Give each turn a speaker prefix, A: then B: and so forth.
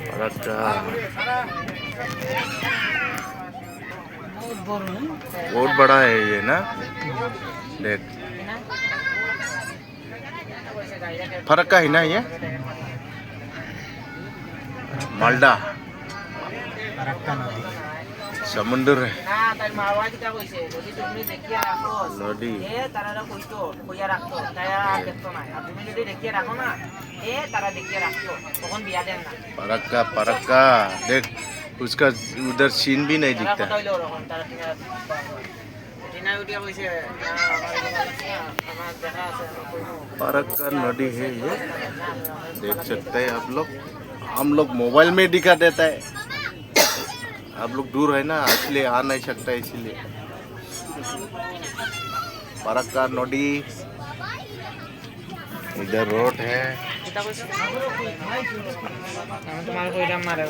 A: फरक्का बहुत बड़ा है ये ना। देख फरक्का है ना ये मालदा समुद्र है नदी फरक्का फरक्का देख उसका उधर सीन भी नहीं दिखता। फरक्का नदी है ये देख सकते हैं आप लोग। हम लोग मोबाइल में दिखा देता है, आप लोग दूर है ना इसलिए आ नहीं सकता, इसीलिए फरक्का नदी इधर रोड है।
B: तुम्हारे को इधर मारे